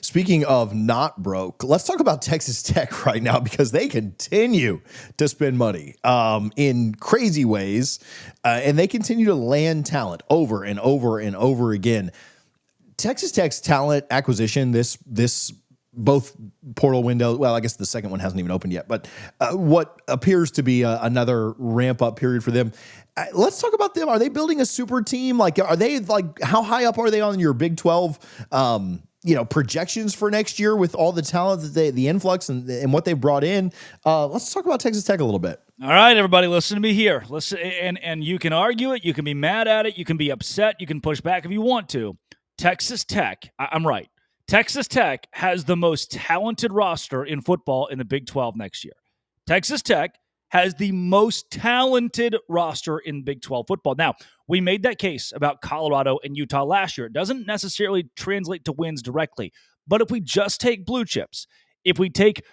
Speaking of not broke, let's talk about Texas Tech right now because they continue to spend money in crazy ways, and they continue to land talent over and over and over again. Texas Tech's talent acquisition this both portal window. Well, I guess the second one hasn't even opened yet, but what appears to be another ramp up period for them. Let's talk about them. Are they building a super team? Like, are they like how high up are they on your Big 12? Projections for next year with all the talent that the influx and what they've brought in. Let's talk about Texas Tech a little bit. All right, everybody, listen to me here. Listen, and you can argue it, you can be mad at it, you can be upset, you can push back if you want to. Texas Tech, I'm right. Texas Tech has the most talented roster in football in the Big 12 next year. Texas Tech has the most talented roster in Big 12 football. Now, we made that case about Colorado and Utah last year. It doesn't necessarily translate to wins directly, but if we just take blue chips, if we take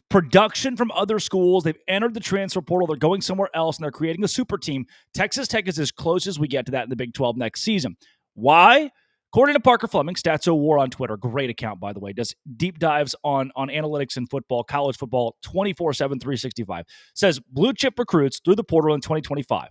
production from other schools, they've entered the transfer portal, they're going somewhere else, and they're creating a super team, Texas Tech is as close as we get to that in the Big 12 next season. Why? According to Parker Fleming, Statso War on Twitter, great account, by the way, does deep dives on analytics in football, college football, 24/7, 365, says blue chip recruits through the portal in 2025.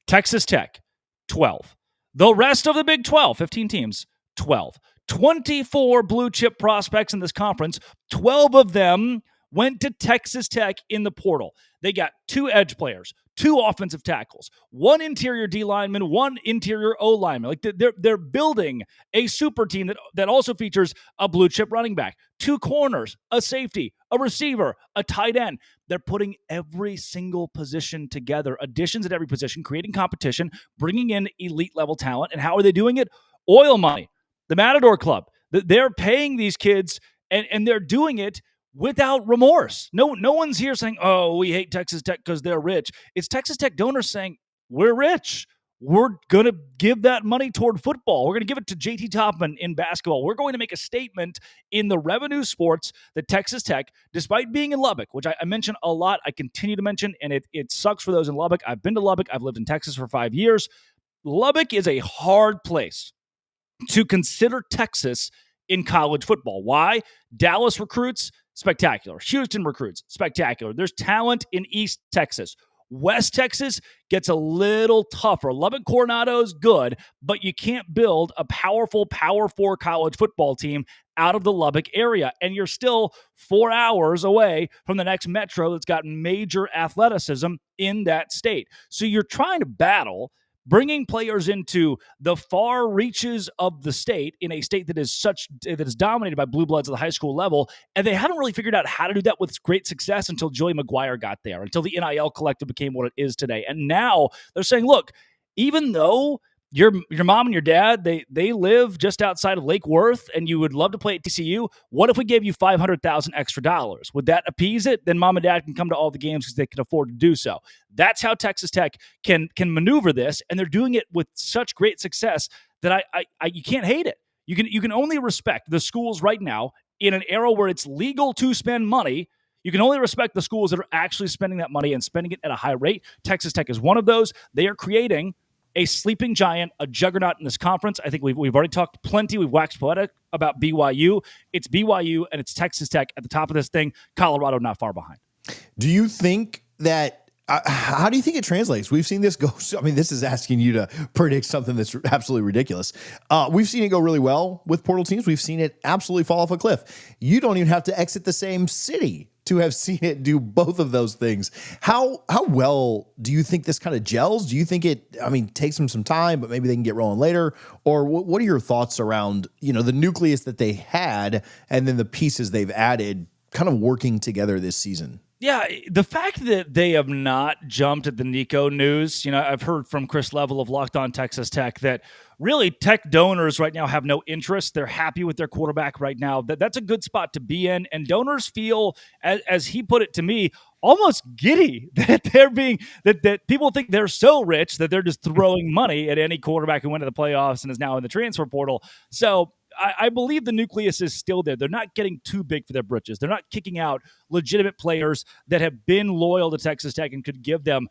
Texas Tech, 12. The rest of the Big 12, 15 teams, 12. 24 blue chip prospects in this conference, 12 of them went to Texas Tech in the portal. They got 2 edge players, 2 offensive tackles, 1 interior D lineman, 1 interior O lineman. Like they're building a super team that also features a blue chip running back, 2 corners, a safety, a receiver, a tight end. They're putting every single position together, additions at every position, creating competition, bringing in elite level talent. And how are they doing it? Oil money, the Matador Club. They're paying these kids, and they're doing it without remorse. No one's here saying, oh, we hate Texas Tech because they're rich. It's Texas Tech donors saying, we're rich. We're going to give that money toward football. We're going to give it to JT Topman in basketball. We're going to make a statement in the revenue sports that Texas Tech, despite being in Lubbock, which I mention a lot, I continue to mention, and it sucks for those in Lubbock. I've been to Lubbock. I've lived in Texas for 5 years. Lubbock is a hard place to consider Texas in college football. Why? Dallas recruits, spectacular. Houston recruits, spectacular. There's talent in East Texas. West Texas gets a little tougher. Lubbock Coronado's good, but you can't build a powerful Power 4 college football team out of the Lubbock area. And you're still 4 hours away from the next metro that's got major athleticism in that state. So you're trying to battle bringing players into the far reaches of the state in a state that is dominated by blue bloods at the high school level, and they haven't really figured out how to do that with great success until Joey McGuire got there, until the NIL collective became what it is today. And now they're saying, look, even though your mom and your dad, they live just outside of Lake Worth, and you would love to play at TCU. What if we gave you $500,000 extra dollars? Would that appease it? Then mom and dad can come to all the games because they can afford to do so. That's how Texas Tech can maneuver this, and they're doing it with such great success that I you can't hate it. You can only respect the schools right now in an era where it's legal to spend money. You can only respect the schools that are actually spending that money and spending it at a high rate. Texas Tech is one of those. They are creating a sleeping giant, a juggernaut in this conference. I think we've already talked plenty. We've waxed poetic about BYU. It's BYU and it's Texas Tech at the top of this thing. Colorado not far behind. Do you think that how do you think it translates? We've seen this go. I mean, this is asking you to predict something that's absolutely ridiculous. We've seen it go really well with portal teams. We've seen it absolutely fall off a cliff. You don't even have to exit the same city to have seen it do both of those things. How well do you think this kind of gels? Do you think it, takes them some time, but maybe they can get rolling later? Or what are your thoughts around, the nucleus that they had and then the pieces they've added kind of working together this season? Yeah, the fact that they have not jumped at the Nico news, I've heard from Chris Level of Locked On Texas Tech that really Tech donors right now have no interest. They're happy with their quarterback right now. That's a good spot to be in. And donors feel, as he put it to me, almost giddy that they're being that people think they're so rich that they're just throwing money at any quarterback who went to the playoffs and is now in the transfer portal. So I believe the nucleus is still there. They're not getting too big for their britches. They're not kicking out legitimate players that have been loyal to Texas Tech and could give them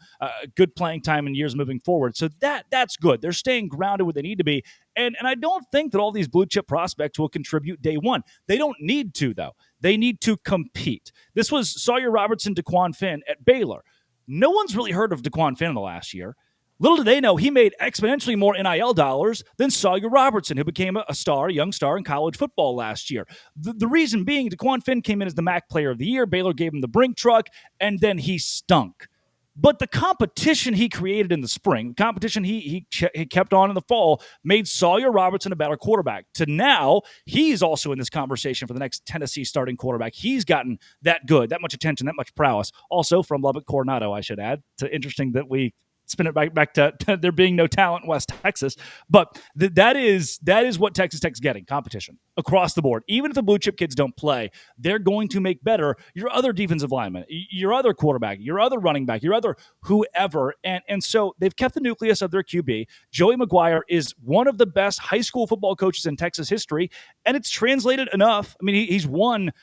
good playing time in years moving forward. So that's good. They're staying grounded where they need to be. And I don't think that all these blue chip prospects will contribute day one. They don't need to, though. They need to compete. This was Sawyer Robertson, DeQuan Finn at Baylor. No one's really heard of DeQuan Finn in the last year. Little did they know he made exponentially more NIL dollars than Sawyer Robertson, who became a young star in college football last year. The reason being, DeQuan Finn came in as the MAC Player of the Year. Baylor gave him the Brink truck, and then he stunk. But the competition he created in the spring, the competition he kept on in the fall, made Sawyer Robertson a better quarterback. To now, he's also in this conversation for the next Tennessee starting quarterback. He's gotten that good, that much attention, that much prowess. Also from Lubbock Coronado, I should add. It's interesting that we spin it back to there being no talent in West Texas. But that is what Texas Tech's getting, competition across the board. Even if the blue chip kids don't play, they're going to make better your other defensive lineman, your other quarterback, your other running back, your other whoever. And so they've kept the nucleus of their QB. Joey McGuire is one of the best high school football coaches in Texas history, and it's translated enough. I mean, he's won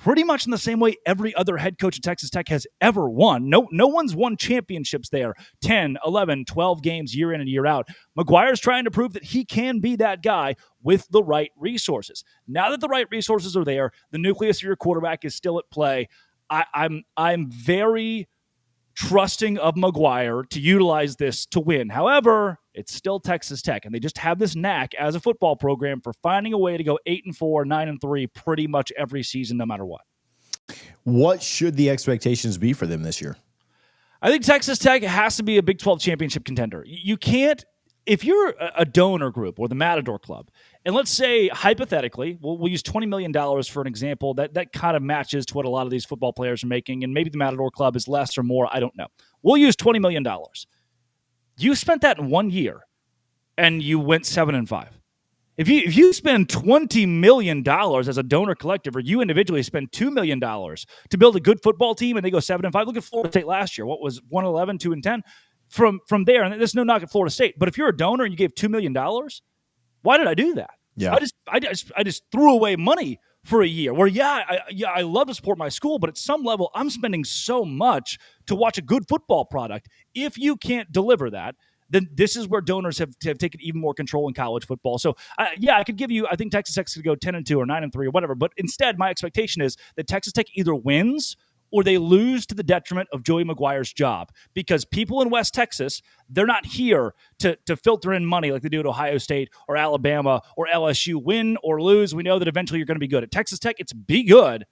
pretty much in the same way every other head coach at Texas Tech has ever won. No one's won championships there 10, 11, 12 games year in and year out. McGuire's trying to prove that he can be that guy with the right resources. Now that the right resources are there, the nucleus of your quarterback is still at play. I'm very trusting of McGuire to utilize this to win. However, it's still Texas Tech, and they just have this knack as a football program for finding a way to go 8-4, 9-3 pretty much every season, no matter what. What should the expectations be for them this year? I think Texas Tech has to be a Big 12 championship contender. You can't, if you're a donor group or the Matador Club, and let's say hypothetically, we'll use $20 million for an example, that kind of matches to what a lot of these football players are making, and maybe the Matador Club is less or more, I don't know. We'll use $20 million. You spent that in 1 year, and you went 7-5. If you spend $20 million as a donor collective, or you individually spend $2 million to build a good football team, and they go 7-5, look at Florida State last year. What was 1-11, 2-10? From there, and there's no knock at Florida State, but if you're a donor and you gave $2 million, why did I do that? Yeah, I just threw away money for a year. Where I love to support my school, but at some level, I'm spending so much to watch a good football product. If you can't deliver that, then this is where donors have taken even more control in college football. So, I could give you, I think Texas Tech could go 10-2 or 9-3 or whatever. But instead, my expectation is that Texas Tech either wins or they lose to the detriment of Joey McGuire's job, because people in West Texas, they're not here to filter in money like they do at Ohio State or Alabama or LSU. Win or lose, we know that eventually you're going to be good. At Texas Tech, it's be good,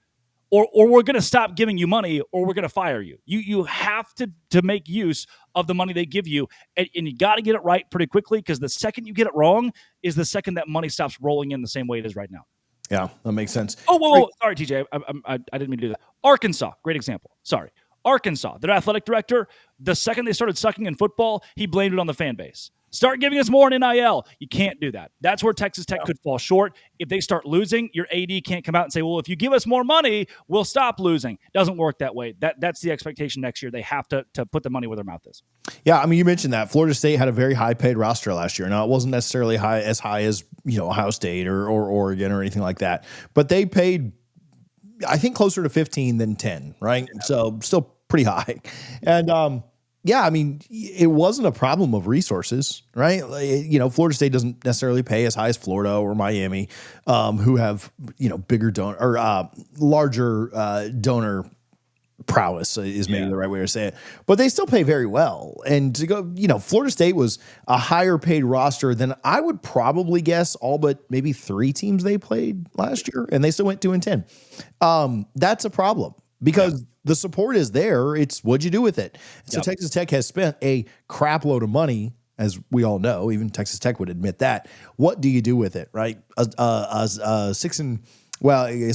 or we're going to stop giving you money, or we're going to fire you. You have to make use of the money they give you, and you got to get it right pretty quickly, because the second you get it wrong is the second that money stops rolling in the same way it is right now. Yeah, that makes sense. Oh, whoa. Sorry, TJ. I didn't mean to do that. Arkansas, great example. Sorry. Arkansas, their athletic director, the second they started sucking in football, he blamed it on the fan base. Start giving us more in NIL. You can't do that. That's where Texas Tech could fall short. If they start losing, your AD can't come out and say, well, if you give us more money, we'll stop losing. It doesn't work that way. That's the expectation next year. They have to put the money where their mouth is. Yeah, I mean, you mentioned that Florida State had a very high-paid roster last year. Now, it wasn't necessarily as high as Ohio State or Oregon or anything like that, but they paid, I think, closer to 15 than 10, right? Yeah. So still pretty high. And yeah, I mean, it wasn't a problem of resources, right? Florida State doesn't necessarily pay as high as Florida or Miami, who have bigger donor or larger donor prowess is maybe the right way to say it, but they still pay very well. And to go, Florida State was a higher paid roster than I would probably guess all but maybe 3 teams they played last year, and they still went 2-10. That's a problem, because the support is there. It's what'd you do with it? So Texas Tech has spent a crap load of money, as we all know. Even Texas Tech would admit that. What do you do with it, right? I guess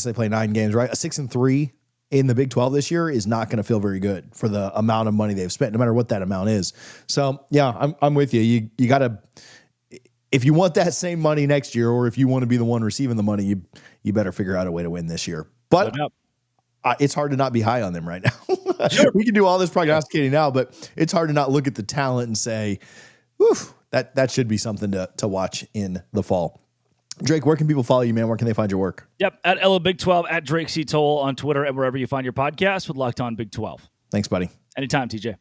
they play 9 games, right? A 6-3 in the Big 12 this year is not going to feel very good for the amount of money they've spent, no matter what that amount is. So yeah, I'm with you. You got to, if you want that same money next year, or if you want to be the one receiving the money, you better figure out a way to win this year. But it's hard to not be high on them right now. Sure. We can do all this prognosticating now, but it's hard to not look at the talent and say, that should be something to watch in the fall. Drake, where can people follow you, man? Where can they find your work? Yep, at Ella Big 12, at Drake C. Toll on Twitter, and wherever you find your podcast with Locked On Big 12. Thanks, buddy. Anytime, TJ.